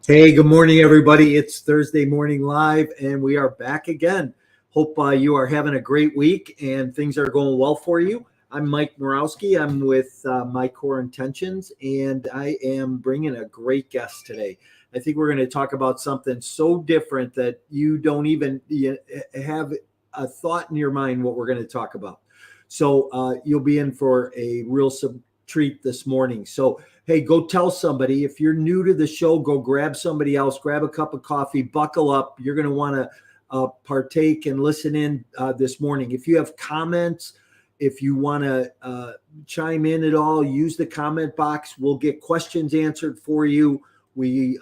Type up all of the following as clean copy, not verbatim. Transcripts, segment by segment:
Hey, good morning, everybody. It's Thursday Morning Live, and we are back again. Hope you are having a great week and things are going well for you. I'm Mike Morawski. I'm with My Core Intentions, and I am bringing a great guest today. I think we're going to talk about something so different that you don't even have a thought in your mind what we're going to talk about. So you'll be in for a real treat this morning. So hey, go tell somebody. If you're new to the show, go grab somebody else, grab a cup of coffee, buckle up. You're going to want to partake and listen in this morning. If you have comments, if you want to chime in at all, use the comment box. We'll get questions answered for you. We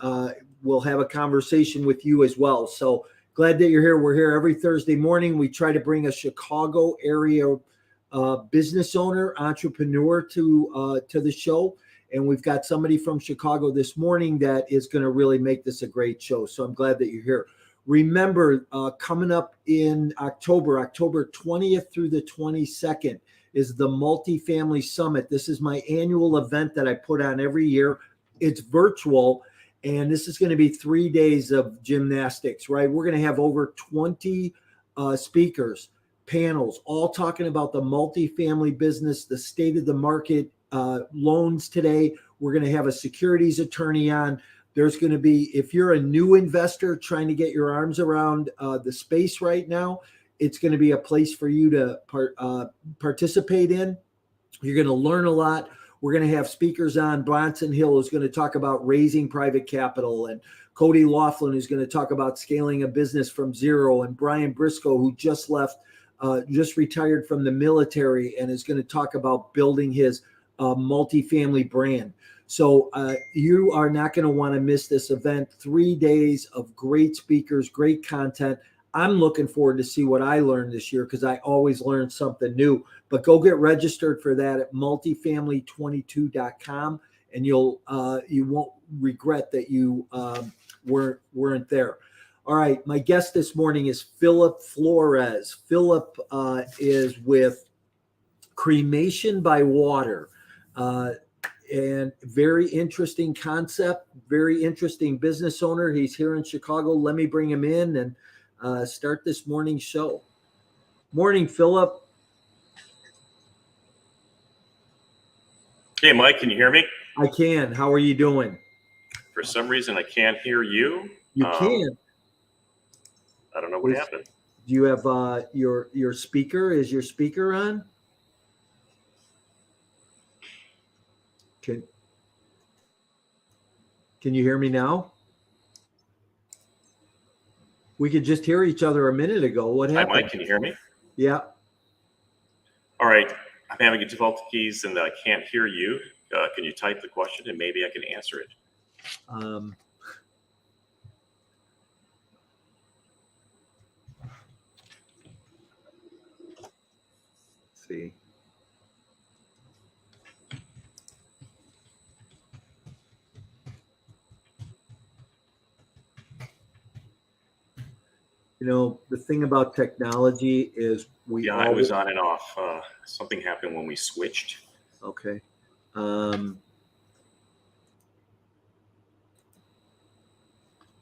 will have a conversation with you as well. So glad that you're here. We're here every Thursday morning. We try to bring a Chicago area business owner, entrepreneur to the show. And we've got somebody from Chicago this morning that is going to really make this a great show. So I'm glad that you're here. Remember, coming up in October 20th through the 22nd is the Multifamily Summit. This is my annual event that I put on every year. It's virtual, and this is going to be 3 days of gymnastics, right? We're going to have over 20 speakers, panels, all talking about the multifamily business, the state of the market, loans today. We're going to have a securities attorney on. There's going to be, if you're a new investor trying to get your arms around the space right now, it's going to be a place for you to participate in. You're going to learn a lot. We're going to have speakers on. Bronson Hill is going to talk about raising private capital, and Cody Laughlin is going to talk about scaling a business from zero, and Brian Briscoe, who just retired from the military and is going to talk about building his multifamily brand. So you are not going to want to miss this event. 3 days of great speakers, great content. I'm looking forward to see what I learned this year because I always learn something new. But go get registered for that at multifamily22.com, and you won't regret that you weren't there. All right, my guest this morning is Philip Flores. Philip is with Cremation by Water. And very interesting concept, very interesting business owner. He's here in Chicago. Let me bring him in and start this morning's show. Morning, Philip. Hey, Mike, can you hear me? I can. How are you doing? For some reason, I can't hear you. You can. I don't know what happened. Do you have your speaker? Is your speaker on? Can you hear me now? We could just hear each other a minute ago. What happened? Hi, Mike. Can you hear me? Yeah. All right. I'm having difficulties and I can't hear you. Can you type the question and maybe I can answer it? Let's see. You know, the thing about technology is I was on and off. Something happened when we switched. Okay. How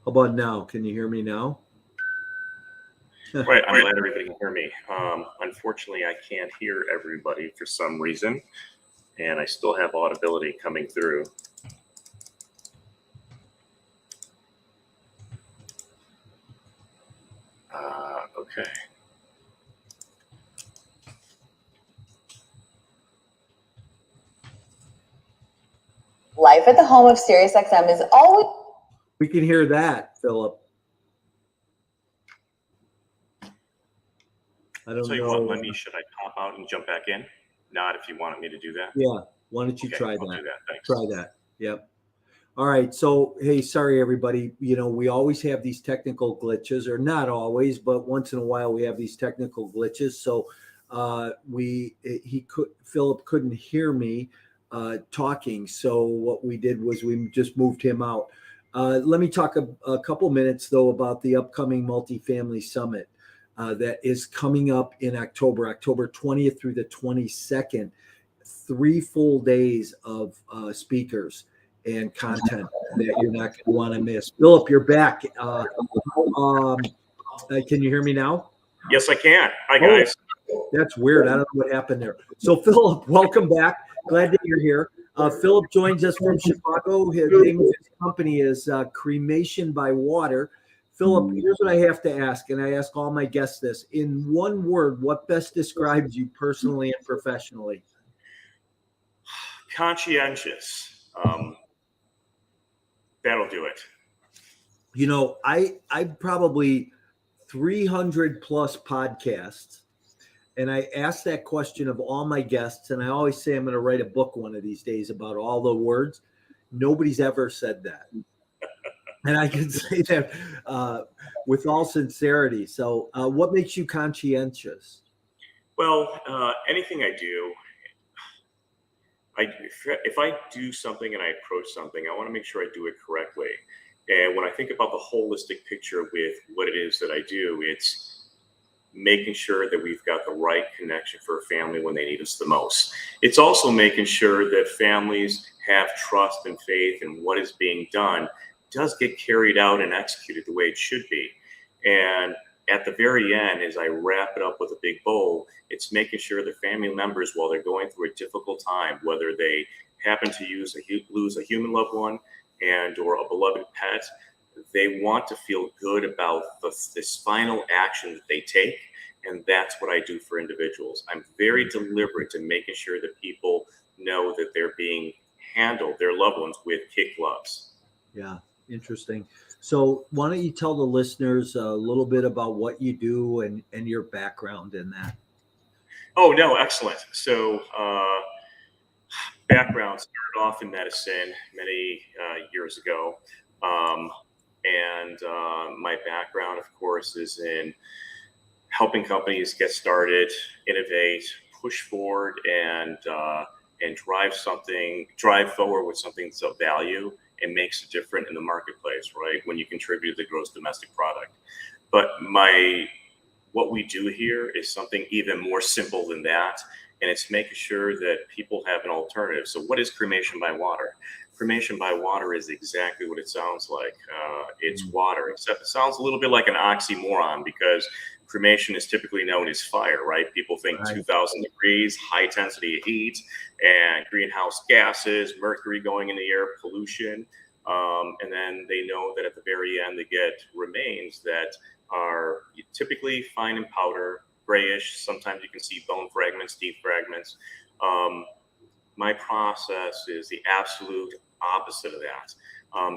about now? Can you hear me now? Right. I'm glad everybody can hear me. Unfortunately, I can't hear everybody for some reason, and I still have audibility coming through. Okay. Life at the home of SiriusXM is always... We can hear that, Philip. I don't Tell you know. what, should I pop out and jump back in? Not if you wanted me to do that. Yeah. Why don't you try I'll that? do that. Thanks. Try that. Yep. All right. So, hey, sorry, everybody. You know, we always have these technical glitches, or not always, but once in a while we have these technical glitches. So Philip couldn't hear me talking. So what we did was we just moved him out. Let me talk a couple minutes, though, about the upcoming Multifamily Summit that is coming up in October 20th through the 22nd, 3 full days of speakers. and content that you're not going to want to miss. Philip, you're back. Can you hear me now? Yes, I can. Hi, guys. Oh, that's weird. I don't know what happened there. So, Philip, welcome back. Glad that you're here. Philip joins us from Chicago. His name of his company is Cremation by Water. Philip, here's what I have to ask, and I ask all my guests this. In one word, what best describes you personally and professionally? Conscientious. That'll do it. You know, I probably 300 plus podcasts, and I ask that question of all my guests, and I always say I'm going to write a book one of these days about all the words. Nobody's ever said that. And I can say that with all sincerity. So what makes you conscientious? Well, anything I do, if I do something and I approach something, I want to make sure I do it correctly. And when I think about the holistic picture with what it is that I do, it's making sure that we've got the right connection for a family when they need us the most. It's also making sure that families have trust and faith in what is being done does get carried out and executed the way it should be. And at the very end, as I wrap it up with a big bow, it's making sure the family members, while they're going through a difficult time, whether they happen to lose a human loved one and or a beloved pet, they want to feel good about this final action that they take. And that's what I do for individuals. I'm very deliberate in making sure that people know that they're being handled, their loved ones, with kid gloves. Yeah, interesting. So why don't you tell the listeners a little bit about what you do and your background in that? Oh, no, excellent. So background, started off in medicine many years ago. And my background, of course, is in helping companies get started, innovate, push forward, and drive forward with something that's of value and makes a difference in the marketplace, right? When you contribute to the gross domestic product. But what we do here is something even more simple than that. And it's making sure that people have an alternative. So what is cremation by water? Cremation by water is exactly what it sounds like. It's water, except it sounds a little bit like an oxymoron because cremation is typically known as fire, right? People think 2,000 degrees, high intensity heat, and greenhouse gases, mercury going in the air, pollution. And then they know that at the very end, they get remains that are typically fine in powder, grayish. Sometimes you can see bone fragments, teeth fragments. My process is the absolute opposite of that.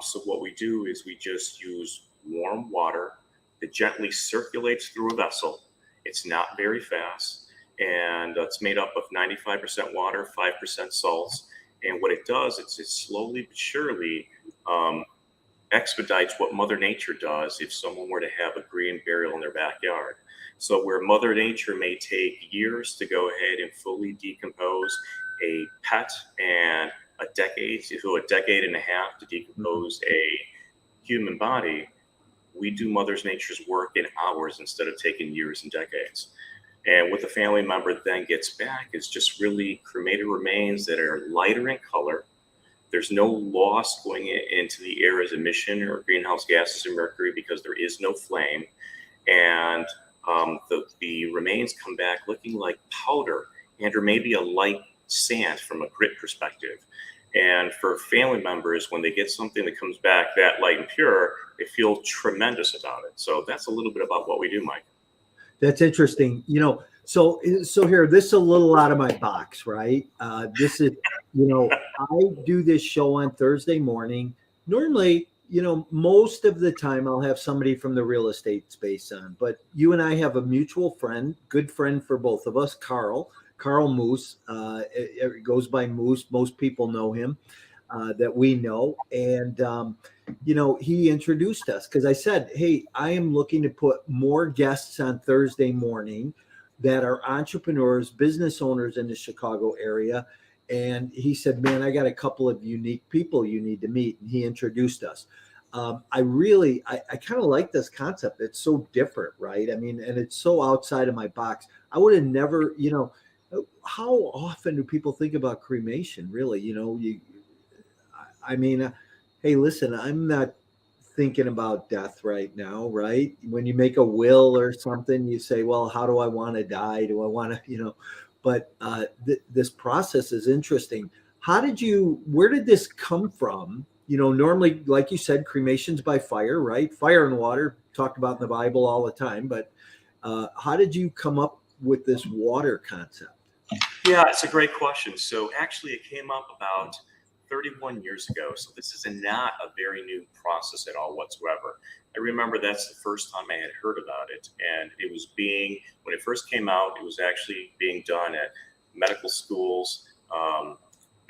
So what we do is we just use warm water that gently circulates through a vessel. It's not very fast, and it's made up of 95% water, 5% salts. And what it does, it slowly but surely expedites what Mother Nature does if someone were to have a green burial in their backyard. So where Mother Nature may take years to go ahead and fully decompose a pet and a decade and a half to decompose a human body, we do Mother Nature's work in hours instead of taking years and decades. And what the family member then gets back is just really cremated remains that are lighter in color. There's no loss going into the air as emission or greenhouse gases or mercury because there is no flame. And the remains come back looking like powder and or maybe a light sand from a grit perspective. And for family members, when they get something that comes back that light and pure, they feel tremendous about it. So that's a little bit about what we do, Mike. That's interesting. You know, so here, this is a little out of my box, right? This is, you know, I do this show on Thursday morning. Normally, you know, most of the time I'll have somebody from the real estate space on, but you and I have a mutual friend, good friend for both of us, Carl Moose. It goes by Moose. Most people know him that we know. And, you know, he introduced us because I said, hey, I am looking to put more guests on Thursday morning that are entrepreneurs, business owners in the Chicago area. And he said, man, I got a couple of unique people you need to meet. And he introduced us. I kind of like this concept. It's so different, right? I mean, and it's so outside of my box. I would have never, you know, how often do people think about cremation? Really, you know, I mean, hey, listen, I'm not thinking about death right now, right? When you make a will or something, you say, well, how do I want to die? Do I want to, but this process is interesting. Where did this come from? Normally, like you said, cremation's by fire, right? Fire and water, talked about in the Bible all the time. But how did you come up with this water concept? Yeah, it's a great question. So actually, it came up about 31 years ago. So this is not a very new process at all whatsoever. I remember that's the first time I had heard about it. And it was when it first came out, it was actually being done at medical schools.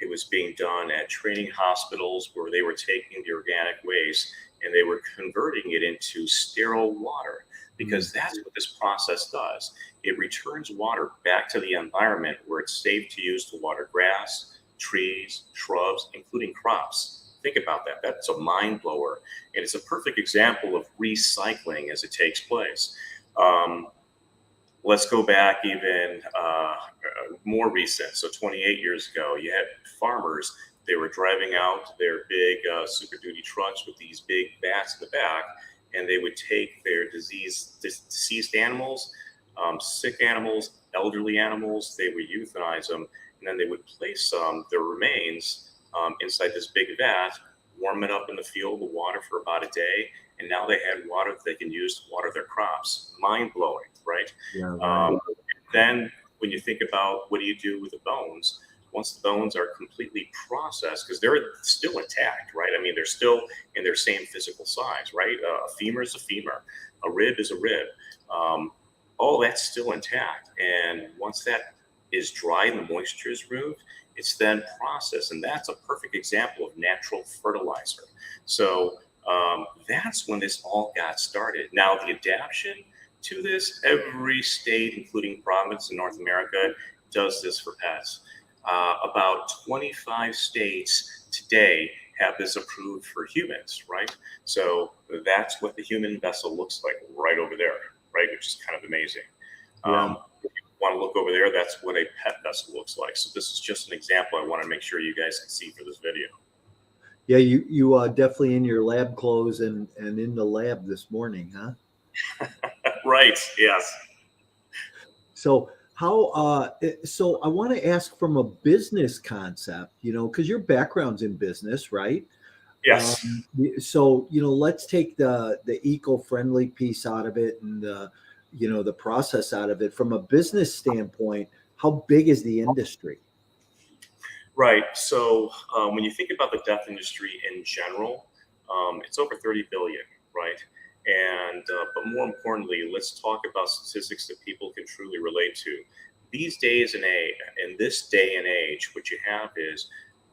It was being done at training hospitals where they were taking the organic waste and they were converting it into sterile water, because that's what this process does. It returns water back to the environment where it's safe to use to water grass, trees, shrubs, including crops. Think about that. That's a mind blower. And it's a perfect example of recycling as it takes place. Let's go back even more recent. So 28 years ago, you had farmers. They were driving out their big Super Duty trucks with these big vats in the back, and they would take their deceased animals, sick animals, elderly animals. They would euthanize them, and then they would place their remains inside this big vat, warm it up in the field with water for about a day, and now they had water that they can use to water their crops. Mind blowing, right? Yeah, right. Then when you think about what do you do with the bones, once the bones are completely processed, because they're still intact, right? I mean, they're still in their same physical size, right? A femur is a femur, a rib is a rib. All that's still intact. And once that is dried and the moisture is removed, it's then processed. And that's a perfect example of natural fertilizer. So that's when this all got started. Now, the adaptation to this, every state, including province in North America, does this for pets. About 25 states today have this approved for humans, right? So that's what the human vessel looks like right over there, right? Which is kind of amazing. Yeah. If you want to look over there, that's what a pet vessel looks like. So this is just an example I want to make sure you guys can see for this video. Yeah, you definitely in your lab clothes and in the lab this morning, huh? Right, yes. So so I want to ask from a business concept, because your background's in business, right? Yes. So, let's take the eco-friendly piece out of it and the process out of it. From a business standpoint, how big is the industry? Right. So when you think about the death industry in general, it's over 30 billion, right? And but more importantly, let's talk about statistics that people can truly relate to. These days in this day and age, what you have is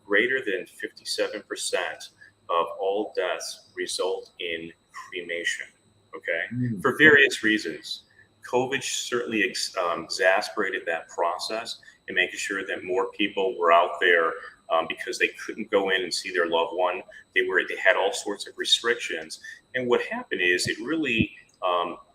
greater than 57% of all deaths result in cremation. Okay, for various reasons. COVID certainly exacerbated that process and making sure that more people were out there because they couldn't go in and see their loved one. They had all sorts of restrictions, and what happened is it really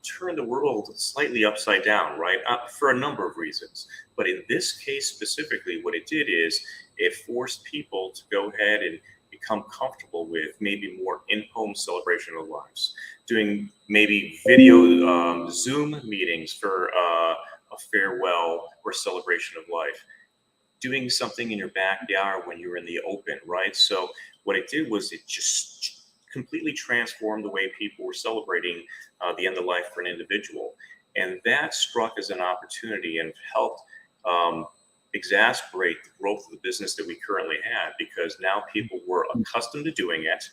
turned the world slightly upside down, right? For a number of reasons. But in this case specifically, what it did is it forced people to go ahead and become comfortable with maybe more in-home celebration of lives, doing maybe video Zoom meetings for a farewell or celebration of life, doing something in your backyard when you're in the open, right? So what it did was it just completely transformed the way people were celebrating the end of life for an individual. And that struck as an opportunity and helped exacerbate the growth of the business that we currently had, because now people were accustomed to doing it.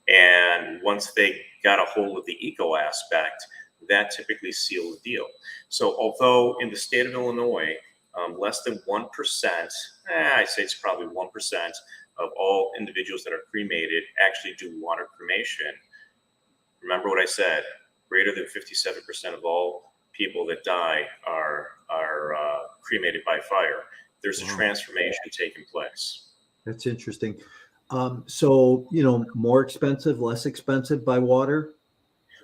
And once they got a hold of the eco aspect, that typically sealed the deal. So although in the state of Illinois, less than 1%, I'd say it's probably 1% of all individuals that are cremated actually do water cremation. Remember what I said, greater than 57% of all people that die are cremated by fire. There's a transformation taking place. That's interesting. So, more expensive, less expensive by water?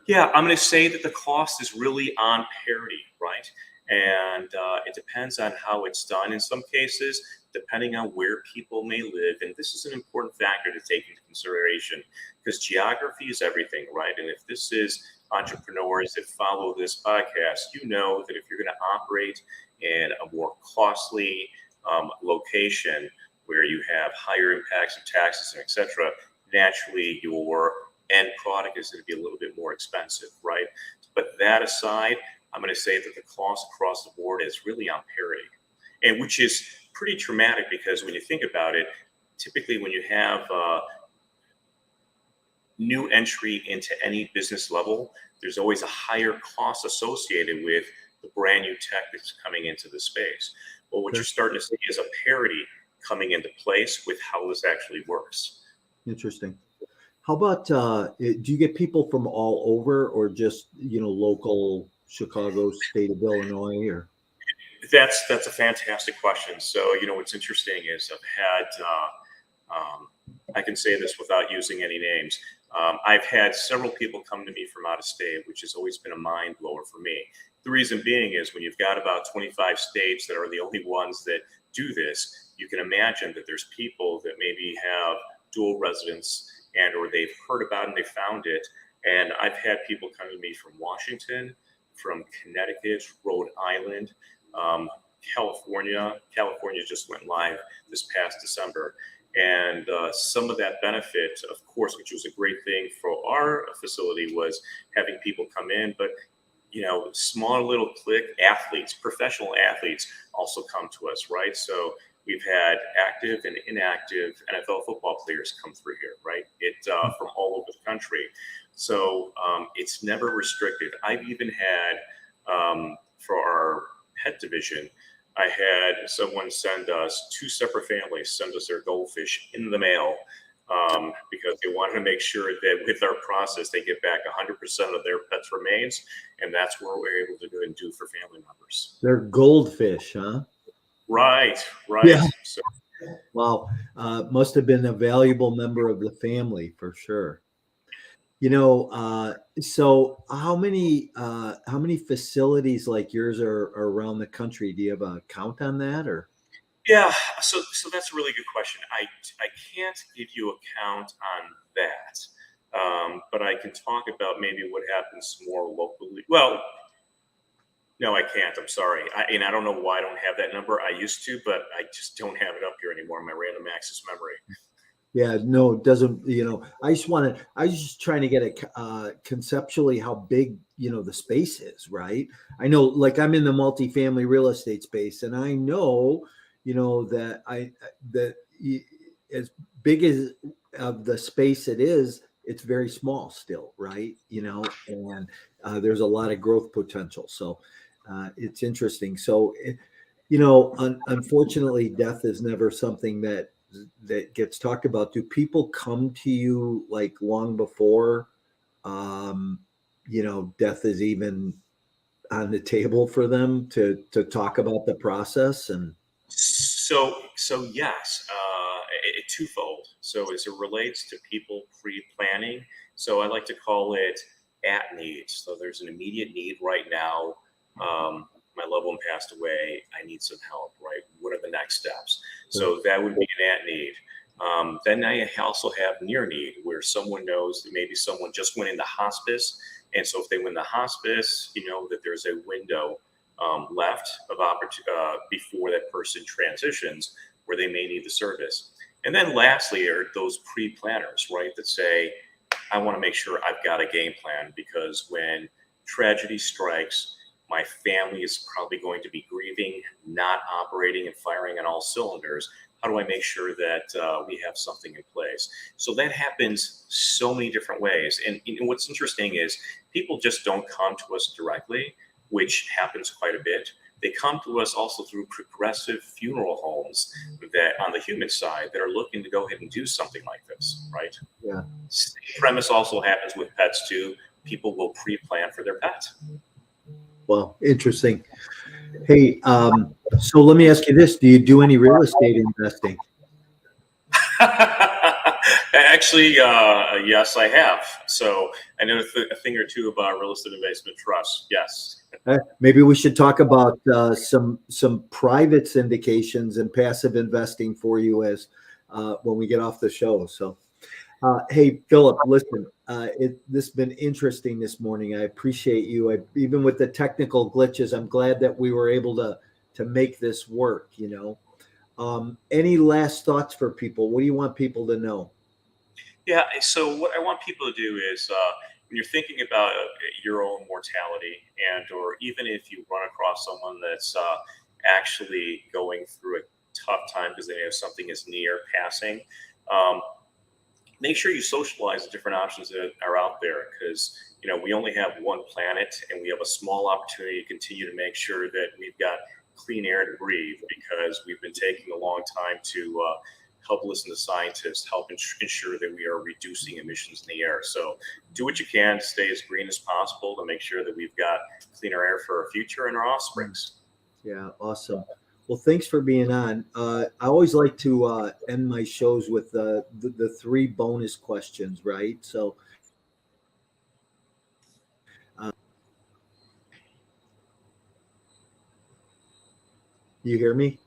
Yeah, I'm going to say that the cost is really on parity, right? And it depends on how it's done in some cases, depending on where people may live. And this is an important factor to take into consideration because geography is everything, right? And if this is entrepreneurs that follow this podcast, you know that if you're going to operate in a more costly location where you have higher impacts of taxes and et cetera, naturally your end product is going to be a little bit more expensive, right? But that aside, I'm going to say that the cost across the board is really on parity, and which is pretty traumatic because when you think about it, typically when you have new entry into any business level, there's always a higher cost associated with the brand new tech that's coming into the space. Well, what you're starting to see is a parity coming into place with how this actually works. Interesting. How about, do you get people from all over or just, local Chicago, state of Illinois or? That's a fantastic question. So, what's interesting is I've had, I can say this without using any names. I've had several people come to me from out of state, which has always been a mind blower for me. The reason being is when you've got about 25 states that are the only ones that do this, you can imagine that there's people that maybe have dual residence and or they've heard about it and they found it. And I've had people come to me from Washington, from Connecticut, Rhode Island, California. California just went live this past December. And some of that benefit, of course, which was a great thing for our facility, was having people come in. But, small little clique athletes, professional athletes also come to us, right? So we've had active and inactive NFL football players come through here, right? From all over the country. So it's never restricted. I've even had, for our pet division, I had someone send us, 2 separate families send us their goldfish in the mail because they wanted to make sure that with our process, they get back 100% of their pet's remains. And that's what we're able to go and do for family members. They're goldfish, huh? Right. Yeah. So, wow. Must have been a valuable member of the family for sure. So how many facilities like yours are around the country? Do you have a count on that or? yeah, so that's a really good question. I can't give you a count on that, but I can talk about maybe what happens more locally. Well, no, I can't. I'm sorry. And I don't know why I don't have that number. I used to, but I just don't have it up here anymore in my random access memory. Yeah, no, it doesn't, I was just trying to get conceptually how big, the space is, right? I know, like I'm in the multifamily real estate space and I know, that as big as of the space it is, it's very small still, right? And there's a lot of growth potential. So it's interesting. So, unfortunately, death is never something that gets talked about. Do people come to you like long before death is even on the table for them to talk about the process? And so yes, twofold. So as it relates to people pre-planning, so I like to call it at need. So there's an immediate need right now. My loved one passed away. I need some help, right? What are the next steps? So that would be an at need. Then I also have near need, where someone knows that maybe someone just went into hospice. And so if they went into hospice, that there's a window left of opportunity before that person transitions where they may need the service. And then lastly are those pre-planners, right? That say, I want to make sure I've got a game plan because when tragedy strikes, my family is probably going to be grieving, not operating and firing on all cylinders. How do I make sure that we have something in place? So that happens so many different ways. And what's interesting is people just don't come to us directly, which happens quite a bit. They come to us also through progressive funeral homes that on the human side that are looking to go ahead and do something like this, right? Yeah. Same premise also happens with pets too. People will pre-plan for their pet. Well, interesting. Hey, so let me ask you this. Do you do any real estate investing? Actually, yes, I have. So I know a thing or two about real estate investment trusts. Yes. Maybe we should talk about some private syndications and passive investing for you as when we get off the show. So, hey, Philip, listen, this has been interesting this morning. I appreciate you. Even with the technical glitches, I'm glad that we were able to make this work. Any last thoughts for people? What do you want people to know? Yeah. So what I want people to do is when you're thinking about your own mortality, and or even if you run across someone that's actually going through a tough time because they know something is near passing, make sure you socialize the different options that are out there, because we only have one planet, and we have a small opportunity to continue to make sure that we've got clean air to breathe, because we've been taking a long time to help listen to scientists, help ensure that we are reducing emissions in the air. So do what you can to stay as green as possible to make sure that we've got cleaner air for our future and our offsprings. Yeah, awesome. Well, thanks for being on. I always like to end my shows with the 3 bonus questions, right? So, you hear me?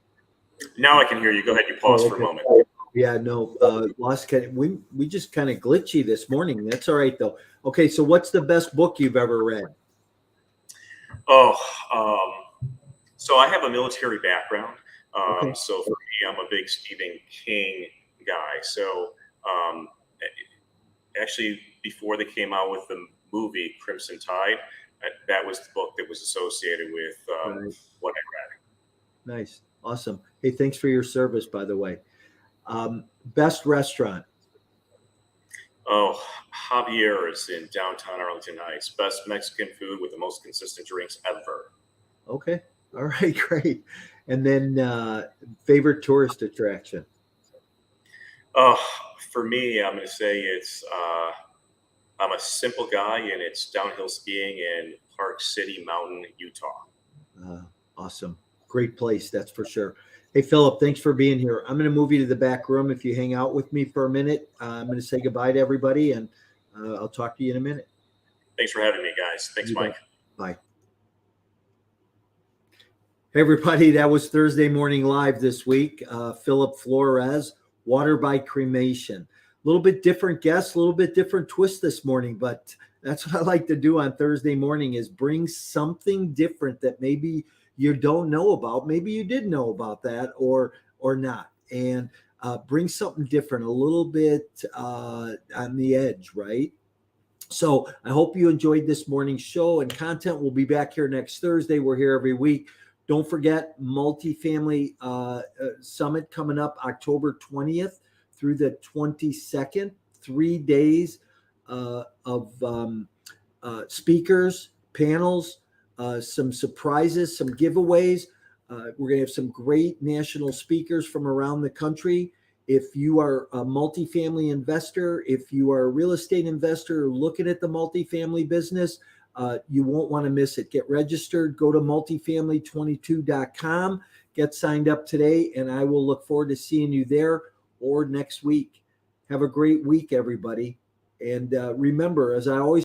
Now I can hear you. Go ahead. You paused for a moment. Yeah, no, we just kind of glitchy this morning. That's all right though. Okay, so what's the best book you've ever read? So I have a military background. Okay. So for me, I'm a big Stephen King guy. So actually, before they came out with the movie Crimson Tide, that was the book that was associated with what I read. Nice. Awesome. Hey, thanks for your service, by the way. Best restaurant? Oh, Javier's in downtown Arlington Heights. Best Mexican food with the most consistent drinks ever. Okay. All right, great. And then favorite tourist attraction? For me, I'm going to say it's I'm a simple guy, and it's downhill skiing in Park City Mountain, Utah. Awesome. Great place, that's for sure. Hey, Philip, thanks for being here. I'm going to move you to the back room. If you hang out with me for a minute, I'm going to say goodbye to everybody, and I'll talk to you in a minute. Thanks for having me, guys. Thanks, Mike. Bye. Hey, everybody, that was Thursday Morning Live this week. Philip Flores, Water by Cremation. A little bit different guest, a little bit different twist this morning, but that's what I like to do on Thursday morning, is bring something different that maybe you don't know about. Maybe you did know about that or not. And bring something different, a little bit on the edge, right? So I hope you enjoyed this morning's show and content. We'll be back here next Thursday. We're here every week. Don't forget Multifamily Summit coming up October 20th through the 22nd. 3 days of speakers, panels, some surprises, some giveaways. We're going to have some great national speakers from around the country. If you are a multifamily investor, if you are a real estate investor looking at the multifamily business, you won't want to miss it. Get registered. Go to multifamily22.com. Get signed up today, and I will look forward to seeing you there or next week. Have a great week, everybody. And remember, as I always